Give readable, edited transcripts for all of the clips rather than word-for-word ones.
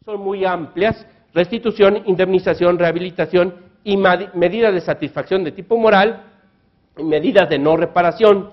son muy amplias: restitución, indemnización, rehabilitación y medidas de satisfacción de tipo moral y medidas de no reparación.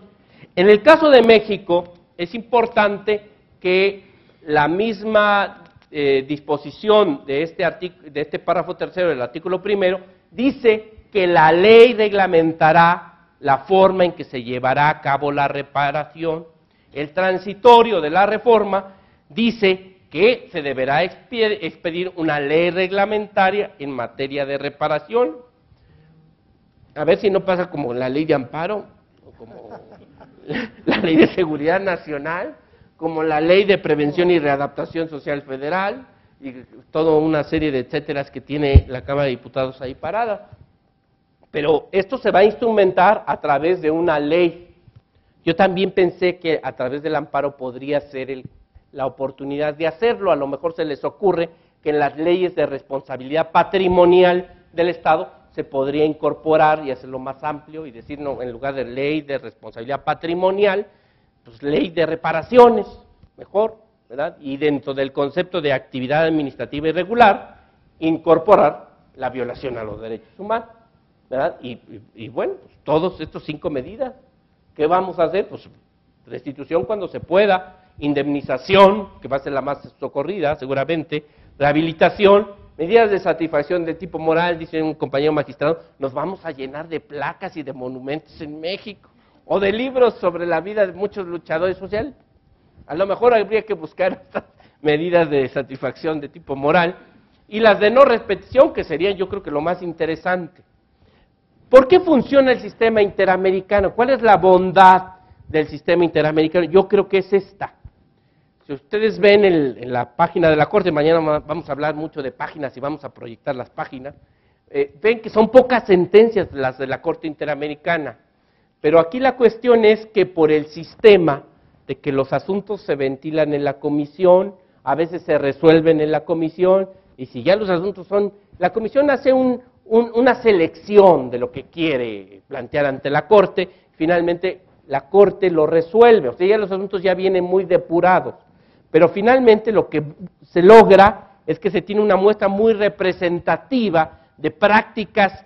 En el caso de México, es importante que la misma disposición de este párrafo tercero del artículo primero dice que la ley reglamentará la forma en que se llevará a cabo la reparación. El transitorio de la reforma dice que se deberá expedir una ley reglamentaria en materia de reparación. A ver si no pasa como la ley de amparo, o como la ley de seguridad nacional, como la ley de prevención y readaptación social federal, y toda una serie de etcéteras que tiene la Cámara de Diputados ahí parada. Pero esto se va a instrumentar a través de una ley. Yo también pensé que a través del amparo podría ser la oportunidad de hacerlo. A lo mejor se les ocurre que en las leyes de responsabilidad patrimonial del Estado se podría incorporar y hacerlo más amplio y decir, no, en lugar de ley de responsabilidad patrimonial, pues ley de reparaciones, mejor, ¿verdad? Y dentro del concepto de actividad administrativa irregular, incorporar la violación a los derechos humanos, ¿verdad? Y bueno, pues todos estos 5 medidas, ¿qué vamos a hacer? Pues restitución cuando se pueda, indemnización, que va a ser la más socorrida seguramente, rehabilitación, medidas de satisfacción de tipo moral. Dice un compañero magistrado, nos vamos a llenar de placas y de monumentos en México, o de libros sobre la vida de muchos luchadores sociales. A lo mejor habría que buscar estas medidas de satisfacción de tipo moral, y las de no repetición, que serían yo creo que lo más interesante. ¿Por qué funciona el sistema interamericano? ¿Cuál es la bondad del sistema interamericano? Yo creo que es esta. Si ustedes ven en la página de la Corte, mañana vamos a hablar mucho de páginas y vamos a proyectar las páginas, ven que son pocas sentencias las de la Corte Interamericana, pero aquí la cuestión es que por el sistema de que los asuntos se ventilan en la comisión, a veces se resuelven en la comisión, y si ya los asuntos son, la comisión hace una selección de lo que quiere plantear ante la Corte, finalmente la Corte lo resuelve, o sea, ya los asuntos ya vienen muy depurados, pero finalmente lo que se logra es que se tiene una muestra muy representativa de prácticas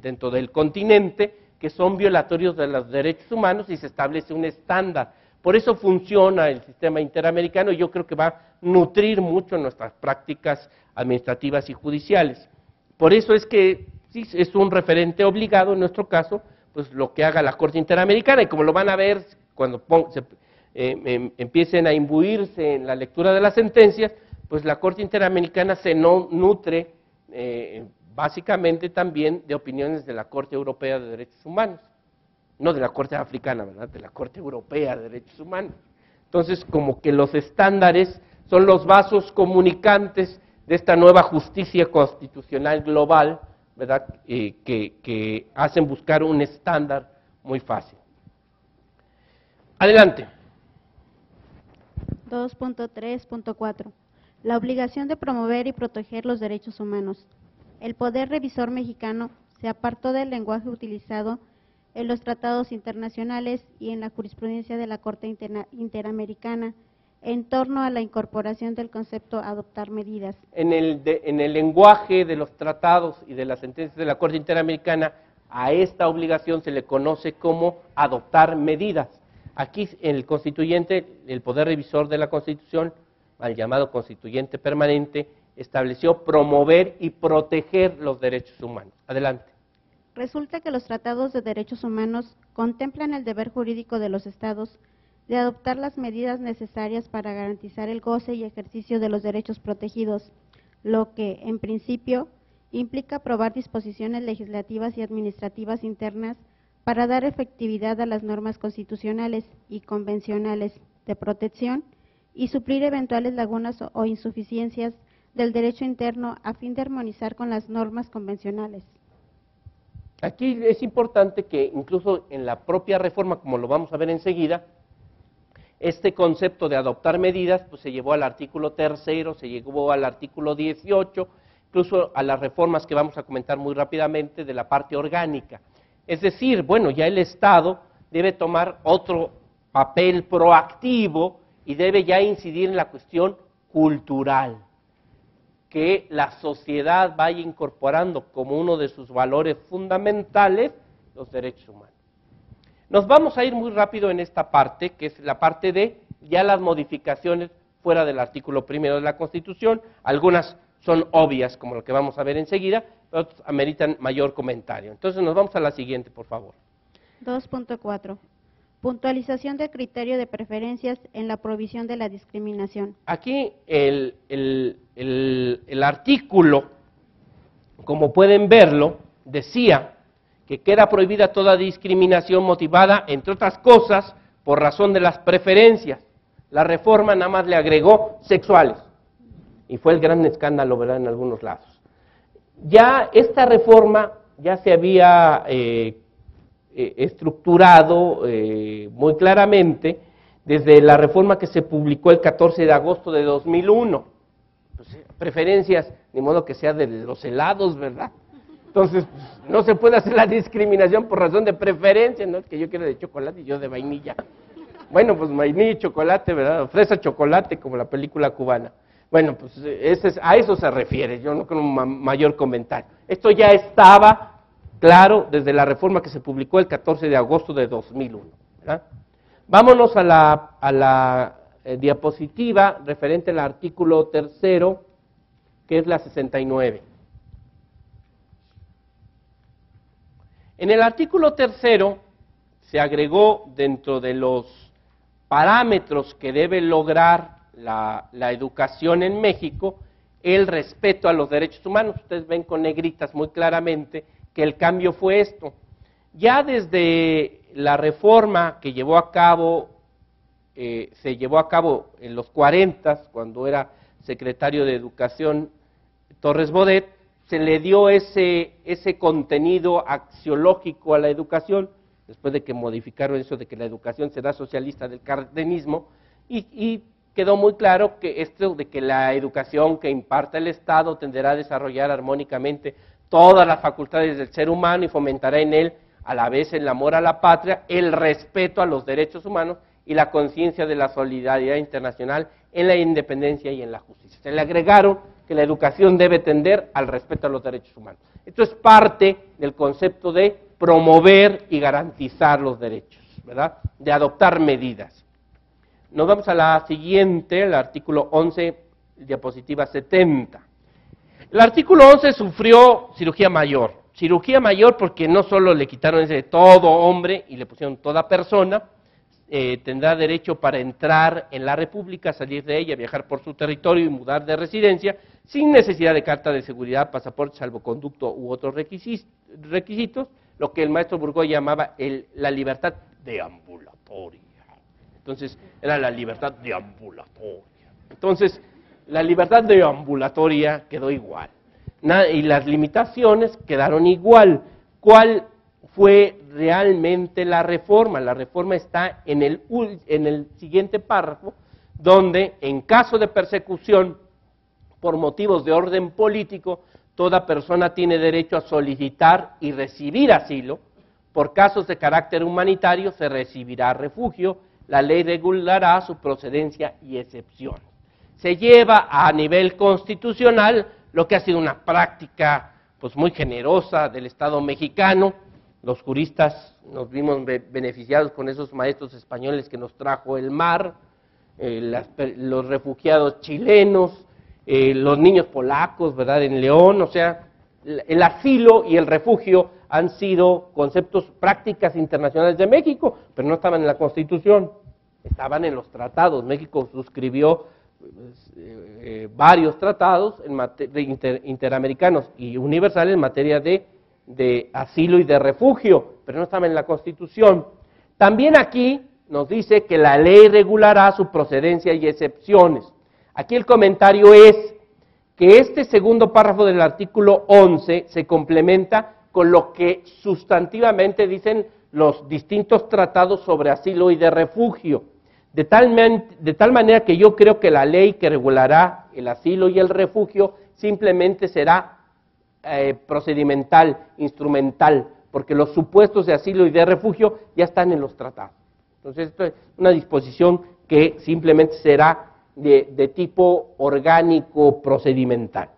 dentro del continente que son violatorios de los derechos humanos, y se establece un estándar. Por eso funciona el sistema interamericano, y yo creo que va a nutrir mucho nuestras prácticas administrativas y judiciales. Por eso es que sí, es un referente obligado en nuestro caso, pues lo que haga la Corte Interamericana, y como lo van a ver cuando empiecen a imbuirse en la lectura de las sentencias, pues la Corte Interamericana se nutre básicamente también de opiniones de la Corte Europea de Derechos Humanos, no de la Corte Africana, ¿verdad?, de la Corte Europea de Derechos Humanos. Entonces, como que los estándares son los vasos comunicantes de esta nueva justicia constitucional global, ¿verdad?, que hacen buscar un estándar muy fácil. Adelante. 2.3.4. La obligación de promover y proteger los derechos humanos. El Poder Revisor mexicano se apartó del lenguaje utilizado en los tratados internacionales y en la jurisprudencia de la Corte Interamericana en torno a la incorporación del concepto adoptar medidas. En el lenguaje de los tratados y de las sentencias de la Corte Interamericana, a esta obligación se le conoce como adoptar medidas. Aquí el constituyente, el Poder Revisor de la Constitución, al llamado constituyente permanente, estableció promover y proteger los derechos humanos. Adelante. Resulta que los tratados de derechos humanos contemplan el deber jurídico de los estados de adoptar las medidas necesarias para garantizar el goce y ejercicio de los derechos protegidos, lo que, en principio, implica aprobar disposiciones legislativas y administrativas internas para dar efectividad a las normas constitucionales y convencionales de protección y suplir eventuales lagunas o insuficiencias del derecho interno a fin de armonizar con las normas convencionales. Aquí es importante que incluso en la propia reforma, como lo vamos a ver enseguida, este concepto de adoptar medidas pues se llevó al artículo 3º, se llevó al artículo 18, incluso a las reformas que vamos a comentar muy rápidamente de la parte orgánica. Es decir, bueno, ya el Estado debe tomar otro papel proactivo y debe ya incidir en la cuestión cultural, que la sociedad vaya incorporando como uno de sus valores fundamentales los derechos humanos. Nos vamos a ir muy rápido en esta parte, que es la parte de ya las modificaciones fuera del artículo primero de la Constitución. Algunas son obvias, como lo que vamos a ver enseguida, otras ameritan mayor comentario. Entonces nos vamos a la siguiente, por favor. 2.4. Puntualización del criterio de preferencias en la provisión de la discriminación. Aquí el artículo, como pueden verlo, decía que queda prohibida toda discriminación motivada, entre otras cosas, por razón de las preferencias. La reforma nada más le agregó sexuales, y fue el gran escándalo, ¿verdad?, en algunos lados. Ya esta reforma ya se había estructurado muy claramente desde la reforma que se publicó el 14 de agosto de 2001. Pues, preferencias, ni modo que sea de los helados, ¿verdad? Entonces, no se puede hacer la discriminación por razón de preferencia, no es que yo quiero de chocolate y yo de vainilla. Bueno, pues vainilla y chocolate, ¿verdad? Fresa chocolate, como la película cubana. Bueno, pues a eso se refiere, yo no con un mayor comentario. Esto ya estaba claro desde la reforma que se publicó el 14 de agosto de 2001, ¿verdad? Vámonos a la diapositiva referente al artículo 3º, que es la 69. En el artículo 3º se agregó dentro de los parámetros que debe lograr la educación en México el respeto a los derechos humanos. Ustedes ven con negritas muy claramente que el cambio fue esto. Ya desde la reforma que llevó a cabo, se llevó a cabo en los 40, cuando era secretario de Educación Torres Bodet, se le dio ese contenido axiológico a la educación, después de que modificaron eso de que la educación será socialista del cardenismo, y quedó muy claro que esto de que la educación que imparta el Estado tenderá a desarrollar armónicamente todas las facultades del ser humano y fomentará en él, a la vez el amor a la patria, el respeto a los derechos humanos y la conciencia de la solidaridad internacional en la independencia y en la justicia. Se le agregaron que la educación debe tender al respeto a los derechos humanos. Esto es parte del concepto de promover y garantizar los derechos, ¿verdad?, de adoptar medidas. Nos vamos a la siguiente, el artículo 11, diapositiva 70. El artículo 11 sufrió cirugía mayor porque no solo le quitaron ese de todo hombre y le pusieron toda persona, tendrá derecho para entrar en la República, salir de ella, viajar por su territorio y mudar de residencia, sin necesidad de carta de seguridad, pasaporte, salvoconducto u otros requisitos, lo que el maestro Burgoy llamaba la libertad deambulatoria. Entonces, era la libertad deambulatoria. Entonces, la libertad deambulatoria quedó igual. Y las limitaciones quedaron igual. ¿Cuál fue realmente la reforma? La reforma está en el siguiente párrafo, donde en caso de persecución por motivos de orden político, toda persona tiene derecho a solicitar y recibir asilo. Por casos de carácter humanitario se recibirá refugio. La ley regulará su procedencia y excepción. Se lleva a nivel constitucional lo que ha sido una práctica pues muy generosa del Estado mexicano. Los juristas nos vimos beneficiados con esos maestros españoles que nos trajo el mar, los refugiados chilenos, los niños polacos, ¿verdad?, en León. O sea, el asilo y el refugio han sido conceptos, prácticas internacionales de México, pero no estaban en la Constitución, estaban en los tratados. México suscribió varios tratados interamericanos y universales en materia de asilo y de refugio, pero no estaban en la Constitución. También aquí nos dice que la ley regulará su procedencia y excepciones. Aquí el comentario es que este segundo párrafo del artículo 11 se complementa con lo que sustantivamente dicen los distintos tratados sobre asilo y de refugio, de tal manera que yo creo que la ley que regulará el asilo y el refugio simplemente será procedimental, instrumental, porque los supuestos de asilo y de refugio ya están en los tratados. Entonces, esto es una disposición que simplemente será de tipo orgánico procedimental.